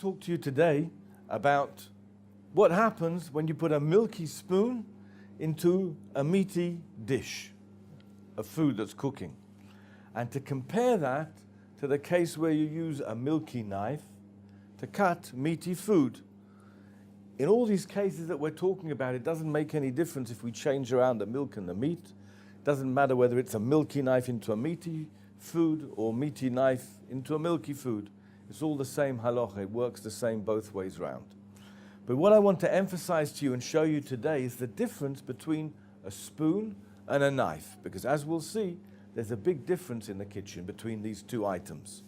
talk to you today about what happens when you put a milky spoon into a meaty dish of food that's cooking, and to compare that to the case where you use a milky knife to cut meaty food. In all these cases that we're talking about, it doesn't make any difference if we change around the milk and the meat. It doesn't matter whether it's a milky knife into a meaty food or meaty knife into a milky food. It's all the same halacha. It works the same both ways round. But what I want to emphasize to you and show you today is the difference between a spoon and a knife, because as we'll see, there's a big difference in the kitchen between these two items.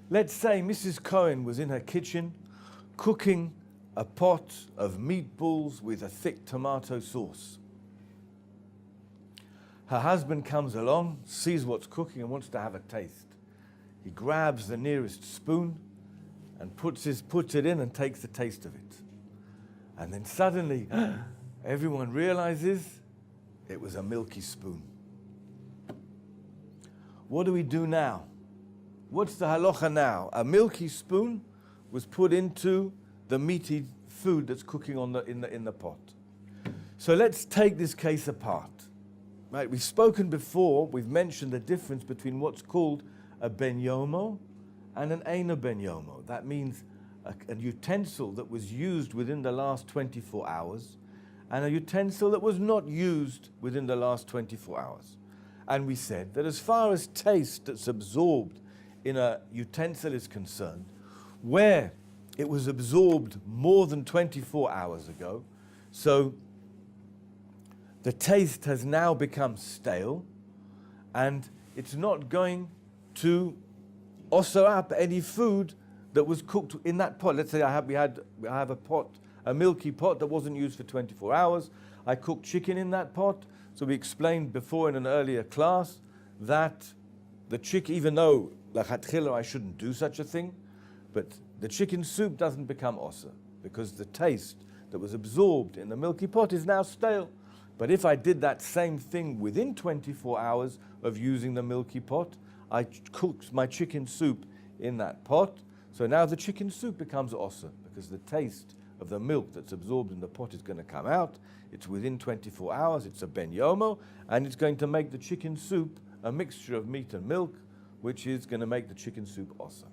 Let's say Mrs. Cohen was in her kitchen cooking a pot of meatballs with a thick tomato sauce. Her husband comes along, sees what's cooking and wants to have a taste. He grabs the nearest spoon and puts it in and takes a taste of it. And then suddenly, everyone realizes it was a milky spoon. What do we do now? What's the halacha now? A milky spoon was put into the meaty food that's cooking in the pot. So let's take this case apart. Right, we've spoken before, we've mentioned the difference between what's called a ben yomo and an eino ben yomo. That means a utensil that was used within the last 24 hours and a utensil that was not used within the last 24 hours. And we said that as far as taste that's absorbed in a utensil is concerned, where it was absorbed more than 24 hours ago, so the taste has now become stale and it's not going to osser up any food that was cooked in that pot. Let's say I have a pot, a milky pot that wasn't used for 24 hours. I cooked chicken in that pot. So we explained before in an earlier class that the chicken, even though lachatchila I shouldn't do such a thing, but the chicken soup doesn't become osser because the taste that was absorbed in the milky pot is now stale. But if I did that same thing within 24 hours of using the milky pot, I cooked my chicken soup in that pot. So now the chicken soup becomes osser because the taste of the milk that's absorbed in the pot is going to come out. It's within 24 hours, it's a ben yomo, and it's going to make the chicken soup a mixture of meat and milk, which is going to make the chicken soup osser.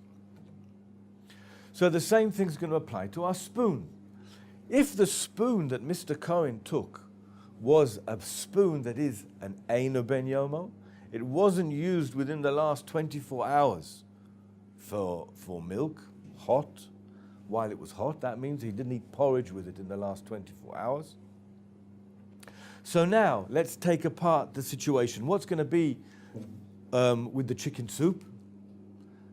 So the same thing's going to apply to our spoon. If the spoon that Mr. Cohen took was a spoon that is an eino ben yomo, it wasn't used within the last 24 hours for milk, hot, while it was hot. That means he didn't eat porridge with it in the last 24 hours. So now, let's take apart the situation. What's going to be with the chicken soup?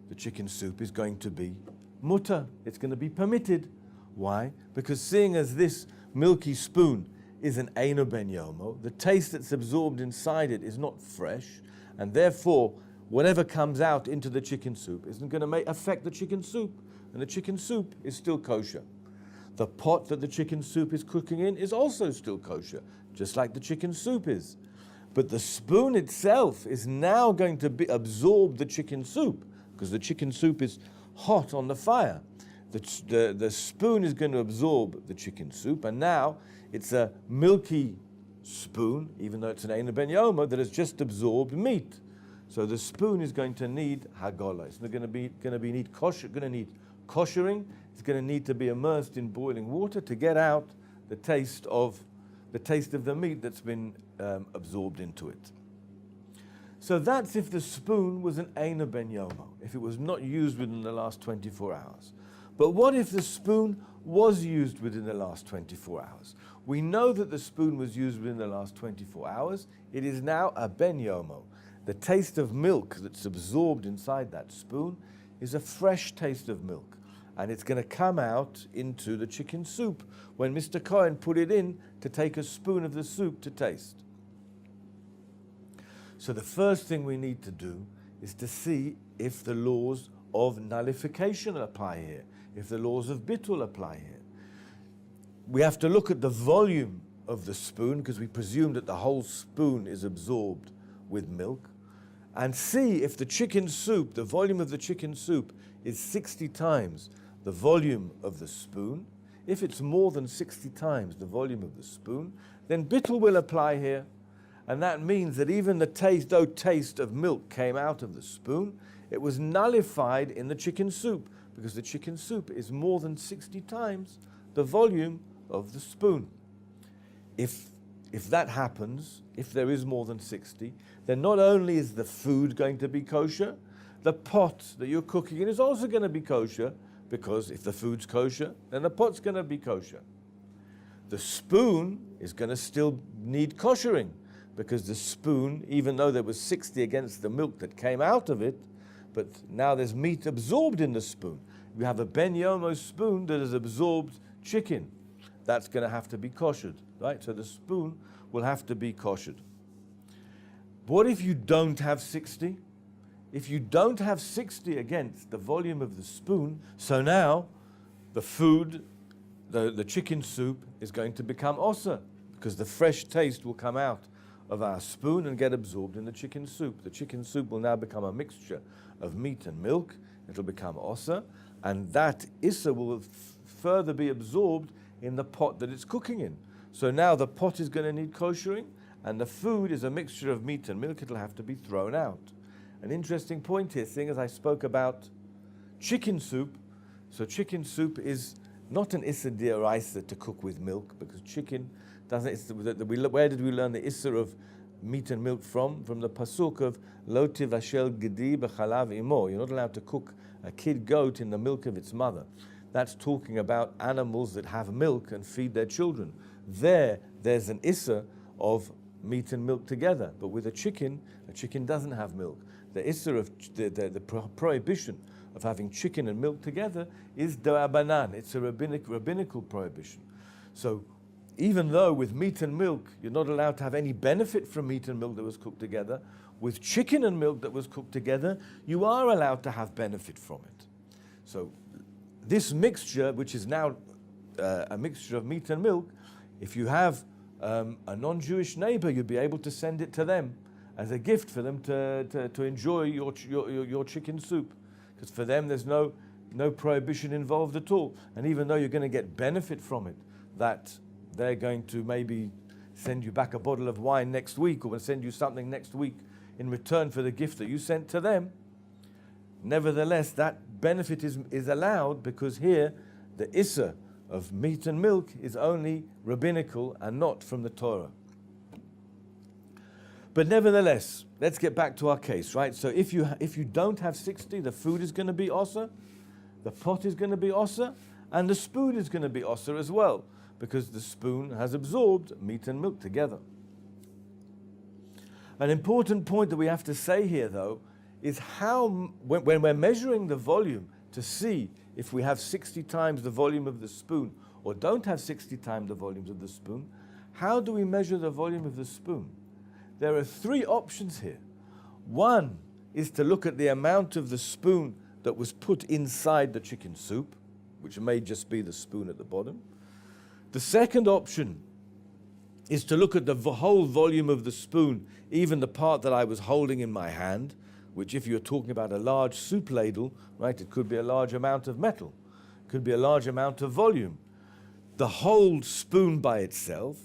The chicken soup is going to be mutter. It's going to be permitted. Why? Because seeing as this milky spoon is an eino ben yomo, the taste that's absorbed inside it is not fresh, and therefore, whatever comes out into the chicken soup isn't going to affect the chicken soup, and the chicken soup is still kosher. The pot that the chicken soup is cooking in is also still kosher, just like the chicken soup is. But the spoon itself is now going to absorb the chicken soup, because the chicken soup is hot on the fire. The spoon is going to absorb the chicken soup, and now it's a milky spoon, even though it's an eino ben yomo, that has just absorbed meat. So the spoon is going to need hagola. It's going to need koshering. It's going to need to be immersed in boiling water to get out the taste of the meat that's been absorbed into it. So that's if the spoon was an eino ben yomo, if it was not used within the last 24 hours. But what if the spoon was used within the last 24 hours? We know that the spoon was used within the last 24 hours. It is now a ben yomo. The taste of milk that's absorbed inside that spoon is a fresh taste of milk. And it's going to come out into the chicken soup when Mr. Cohen put it in to take a spoon of the soup to taste. So the first thing we need to do is to see if the laws of nullification apply here, if the laws of bitul apply here. We have to look at the volume of the spoon, because we presume that the whole spoon is absorbed with milk, and see if the chicken soup, the volume of the chicken soup, is 60 times the volume of the spoon. If it's more than 60 times the volume of the spoon, then bittul will apply here. And that means that even though taste of milk came out of the spoon, it was nullified in the chicken soup, because the chicken soup is more than 60 times the volume of the spoon. If that happens, if there is more than 60, then not only is the food going to be kosher, the pot that you're cooking in is also going to be kosher, because if the food's kosher, then the pot's going to be kosher. The spoon is going to still need koshering, because the spoon, even though there was 60 against the milk that came out of it, but now there's meat absorbed in the spoon. You have a ben yomo spoon that has absorbed chicken. That's going to have to be koshered, right? So the spoon will have to be koshered. What if you don't have 60? If you don't have 60 against the volume of the spoon, so now the food, the chicken soup, is going to become osser, because the fresh taste will come out of our spoon and get absorbed in the chicken soup. The chicken soup will now become a mixture of meat and milk. It'll become osser, and that issa will further be absorbed in the pot that it's cooking in. So now the pot is going to need koshering, and the food is a mixture of meat and milk. It'll have to be thrown out. An interesting point here, seeing as I spoke about chicken soup. So chicken soup is not an issa d'oraisa to cook with milk, because chicken doesn't. Where did we learn the issa of meat and milk from? From the pasuk of lo tivashel gedi b'chalav imo. You're not allowed to cook a kid goat in the milk of its mother. That's talking about animals that have milk and feed their children. There's an issa of meat and milk together. But with a chicken doesn't have milk. The issa of the prohibition of having chicken and milk together is da'abanan. It's a rabbinical prohibition. So even though with meat and milk you're not allowed to have any benefit from meat and milk that was cooked together, with chicken and milk that was cooked together, you are allowed to have benefit from it. So this mixture, which is now a mixture of meat and milk, if you have a non-Jewish neighbor, you'd be able to send it to them as a gift for them to enjoy your chicken soup. Because for them there's no prohibition involved at all. And even though you're going to get benefit from it, that they're going to maybe send you back a bottle of wine next week, or will send you something next week in return for the gift that you sent to them, nevertheless that benefit is allowed, because here the issa of meat and milk is only rabbinical and not from the Torah. But nevertheless, let's get back to our case, right? So if you don't have 60, the food is going to be osser, the pot is going to be osser, and the spoon is going to be osser as well, because the spoon has absorbed meat and milk together. An important point that we have to say here, though, is how, when we're measuring the volume to see if we have 60 times the volume of the spoon or don't have 60 times the volumes of the spoon, how do we measure the volume of the spoon? There are three options here. One is to look at the amount of the spoon that was put inside the chicken soup, which may just be the spoon at the bottom. The second option is to look at the whole volume of the spoon, even the part that I was holding in my hand, which if you're talking about a large soup ladle, right, it could be a large amount of metal, it could be a large amount of volume. The whole spoon by itself,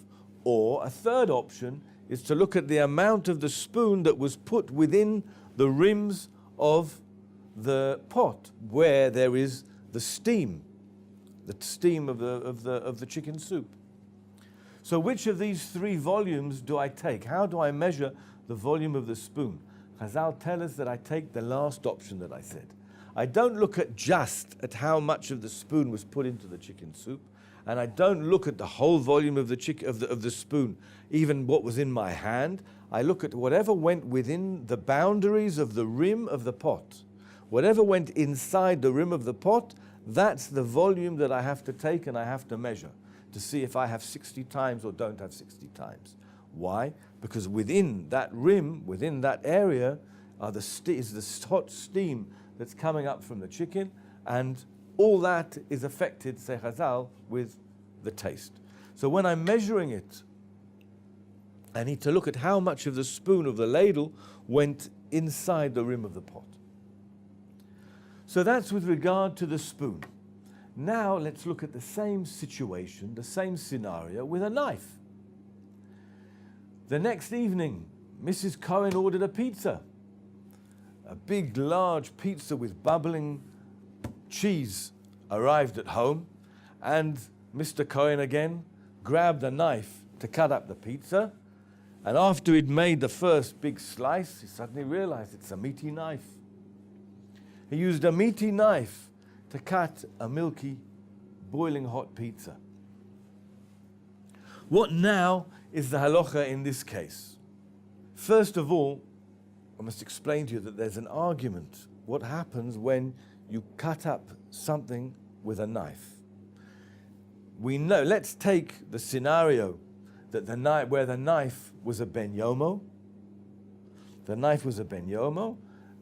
or a third option is to look at the amount of the spoon that was put within the rims of the pot, where there is the steam of the chicken soup. So which of these three volumes do I take? How do I measure the volume of the spoon? Chazal tell us that I take the last option that I said. I don't look at just at how much of the spoon was put into the chicken soup, and I don't look at the whole volume of the spoon, even what was in my hand. I look at whatever went within the boundaries of the rim of the pot. Whatever went inside the rim of the pot, that's the volume that I have to take and I have to measure to see if I have 60 times or don't have 60 times. Why? Because within that rim, within that area, is the hot steam that's coming up from the chicken, and all that is affected, say Chazal, with the taste. So when I'm measuring it, I need to look at how much of the spoon of the ladle went inside the rim of the pot. So that's with regard to the spoon. Now let's look at the same situation, the same scenario with a knife. The next evening, Mrs. Cohen ordered a pizza. A big, large pizza with bubbling cheese arrived at home, and Mr. Cohen again grabbed a knife to cut up the pizza, and after he'd made the first big slice, he suddenly realized it's a meaty knife. He used a meaty knife to cut a milky, boiling hot pizza. What now is the halacha in this case? First of all, I must explain to you that there's an argument. What happens when you cut up something with a knife? We know, let's take the scenario that where the knife was a ben yomo. The knife was a ben yomo,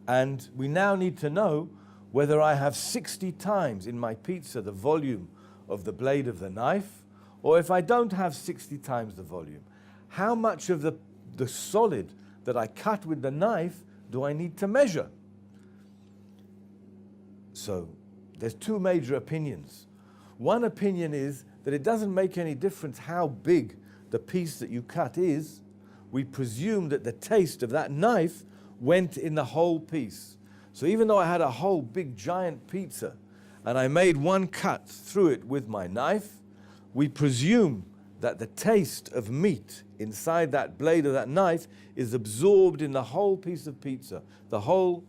and we now need to know whether I have 60 times in my pizza the volume of the blade of the knife, or if I don't have 60 times the volume. How much of the solid that I cut with the knife do I need to measure? So there's two major opinions. One opinion is that it doesn't make any difference how big the piece that you cut is. We presume that the taste of that knife went in the whole piece. So even though I had a whole big giant pizza and I made one cut through it with my knife, we presume that the taste of meat inside that blade of that knife is absorbed in the whole piece of pizza, the whole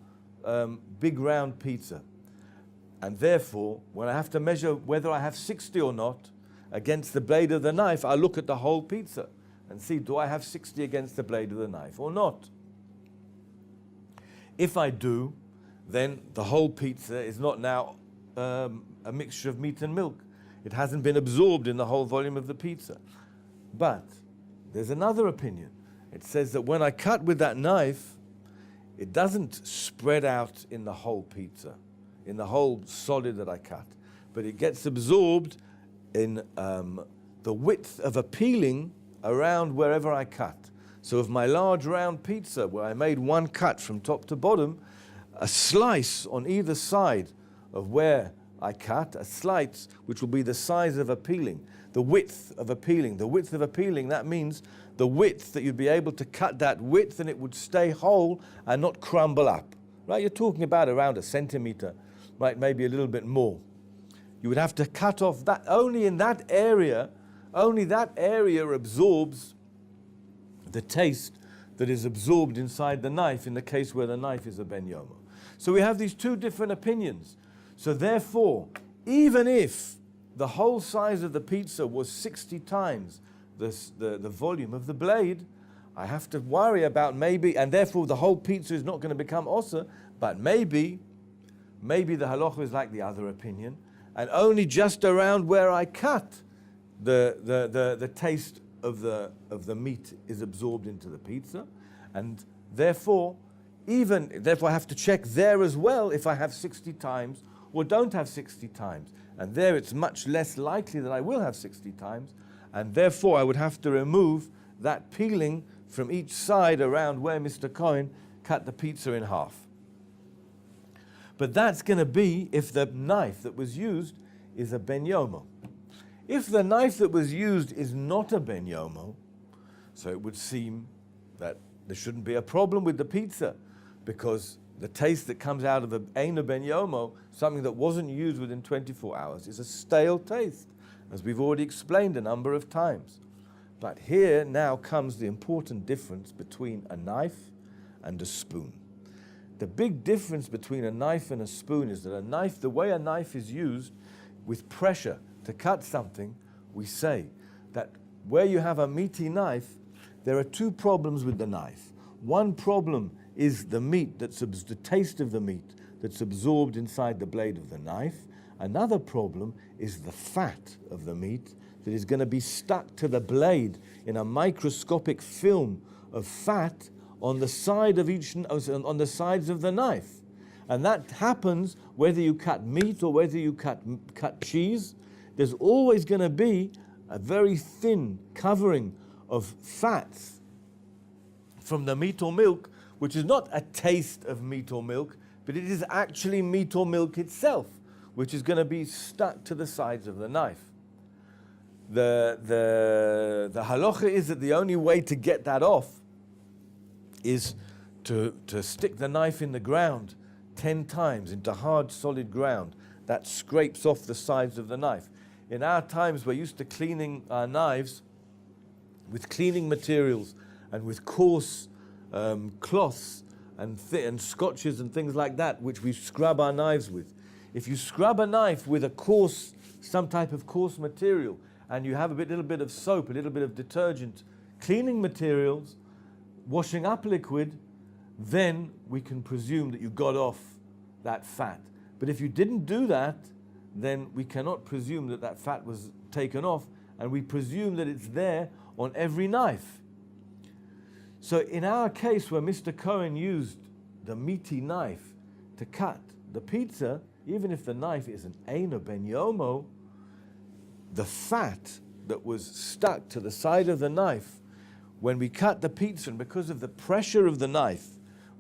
big round pizza. And therefore, when I have to measure whether I have 60 or not against the blade of the knife, I look at the whole pizza and see, do I have 60 against the blade of the knife or not? If I do, then the whole pizza is not now a mixture of meat and milk. It hasn't been absorbed in the whole volume of the pizza. But there's another opinion. It says that when I cut with that knife, it doesn't spread out in the whole pizza, in the whole solid that I cut, but it gets absorbed in the width of a peeling around wherever I cut. So of my large round pizza, where I made one cut from top to bottom, a slice on either side of where I cut, a slice which will be the size of a peeling, the width of a peeling. The width of a peeling, that means the width that you'd be able to cut that width and it would stay whole and not crumble up. Right? You're talking about around a centimeter, right? Maybe a little bit more. You would have to cut off that, only in that area, only that area absorbs the taste that is absorbed inside the knife in the case where the knife is a ben yomo. So we have these two different opinions. So therefore, even if the whole size of the pizza was 60 times the volume of the blade, I have to worry about maybe, and therefore the whole pizza is not going to become osser, but maybe the halacha is like the other opinion, and only just around where I cut, the taste of the meat is absorbed into the pizza, and therefore I have to check there as well if I have 60 times or don't have 60 times. And there it's much less likely that I will have 60 times, and therefore I would have to remove that peeling from each side around where Mr. Cohen cut the pizza in half. But that's going to be if the knife that was used is a ben yomo. If the knife that was used is not a ben yomo, so it would seem that there shouldn't be a problem with the pizza, because the taste that comes out of ein ben yomo, something that wasn't used within 24 hours, is a stale taste, as we've already explained a number of times. But here now comes the important difference between a knife and a spoon. The big difference between a knife and a spoon is that a knife, the way a knife is used with pressure to cut something, we say that where you have a meaty knife, there are two problems with the knife. One problem is the meat, the taste of the meat that's absorbed inside the blade of the knife. Another problem is the fat of the meat that is going to be stuck to the blade in a microscopic film of fat on the side of on the sides of the knife. And that happens whether you cut meat or whether you cut cheese. There's always going to be a very thin covering of fats from the meat or milk, which is not a taste of meat or milk, but it is actually meat or milk itself, which is going to be stuck to the sides of the knife. The halacha is that the only way to get that off is to stick the knife in the ground 10 times into hard, solid ground. That scrapes off the sides of the knife. In our times, we're used to cleaning our knives with cleaning materials and with coarse cloths and scotches and things like that, which we scrub our knives with. If you scrub a knife with some type of coarse material, and you have a little bit of soap, a little bit of detergent, cleaning materials, washing up liquid, then we can presume that you got off that fat. But if you didn't do that, then we cannot presume that that fat was taken off, and we presume that it's there on every knife. So in our case, where Mr. Cohen used the meaty knife to cut the pizza, even if the knife is an Eina ben Yomo, the fat that was stuck to the side of the knife, when we cut the pizza, and because of the pressure of the knife,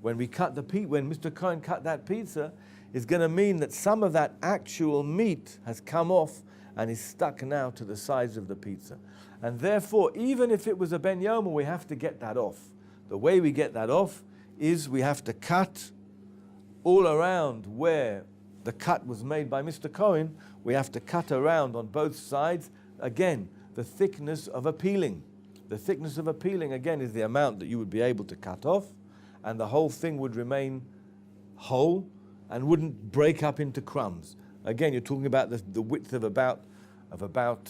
when Mr. Cohen cut that pizza, is going to mean that some of that actual meat has come off and is stuck now to the sides of the pizza. And therefore, even if it was a ben Yoma, we have to get that off. The way we get that off is we have to cut all around where the cut was made by Mr. Cohen. We have to cut around on both sides. Again, the thickness of a peeling. The thickness of a peeling, again, is the amount that you would be able to cut off, and the whole thing would remain whole and wouldn't break up into crumbs. Again, you're talking about the width of about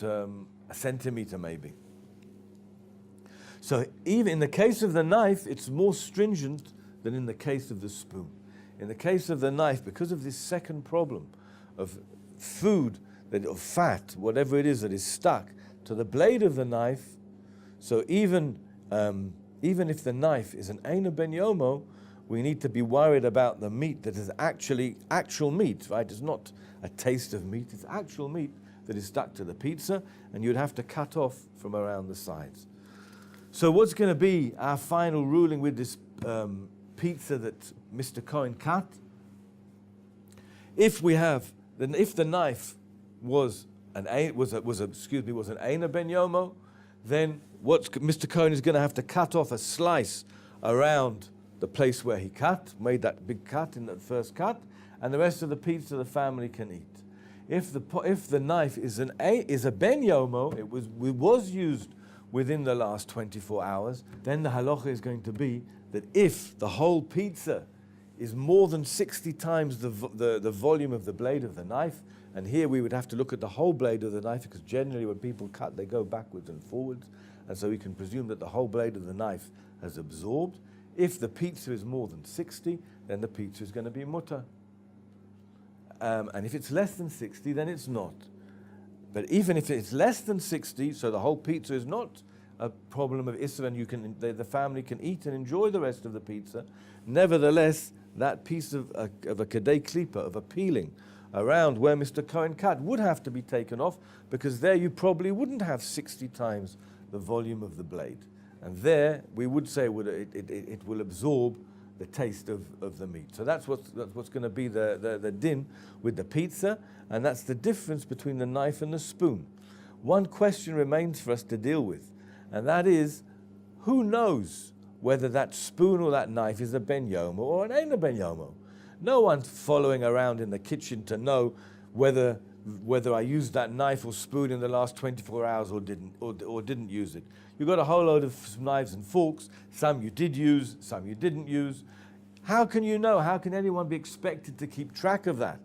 a centimeter maybe. So even in the case of the knife, it's more stringent than in the case of the spoon. In the case of the knife, because of this second problem of food, of fat, whatever it is that is stuck to the blade of the knife, so even if the knife is an Eina ben Yomo, we need to be worried about the meat that is actual meat, right? It's not a taste of meat, it's actual meat that is stuck to the pizza, and you'd have to cut off from around the sides. So what's going to be our final ruling with this pizza that Mr. Cohen cut? If the knife was an Eina ben Yomo, then Mr. Cohen is going to have to cut off a slice around the place where he made that big cut in that first cut, and the rest of the pizza the family can eat. If the knife is a ben Yomo, it was used within the last 24 hours, then the halacha is going to be that if the whole pizza is more than 60 times the volume of the blade of the knife, and here we would have to look at the whole blade of the knife, because generally when people cut, they go backwards and forwards, and so we can presume that the whole blade of the knife has absorbed. If the pizza is more than 60, then the pizza is going to be mutter. And if it's less than 60, then it's not. But even if it's less than 60, so the whole pizza is not a problem of Isra, and the family can eat and enjoy the rest of the pizza, nevertheless, that piece of a kedei klipa, of a peeling, around where Mr. Cohen cut would have to be taken off, because there you probably wouldn't have 60 times the volume of the blade. And there, we would say it will absorb the taste of the meat. So that's what's going to be the din with the pizza, and that's the difference between the knife and the spoon. One question remains for us to deal with, and that is, who knows whether that spoon or that knife is a ben yomo or an eina ben yomo? No one's following around in the kitchen to know whether I used that knife or spoon in the last 24 hours or didn't use it. You've got a whole load of knives and forks, some you did use, some you didn't use. How can you know? How can anyone be expected to keep track of that?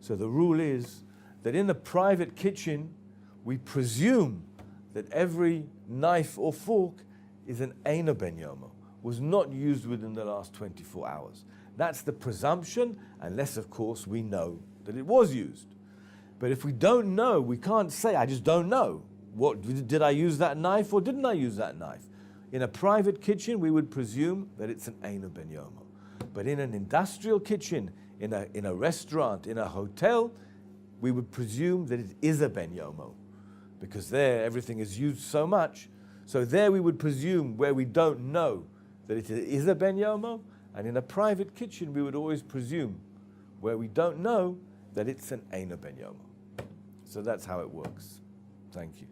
So the rule is that in the private kitchen, we presume that every knife or fork is an eina ben yomo, was not used within the last 24 hours. That's the presumption, unless, of course, we know that it was used. But if we don't know, we can't say, I just don't know. Did I use that knife or didn't I use that knife? In a private kitchen, we would presume that it's an eina ben yomo. But in an industrial kitchen, in a restaurant, in a hotel, we would presume that it is a ben yomo, because there everything is used so much. So there we would presume, where we don't know, that it is a ben yomo, and in a private kitchen we would always presume where we don't know that it's an Eino Ben Yoma. So that's how it works. Thank you.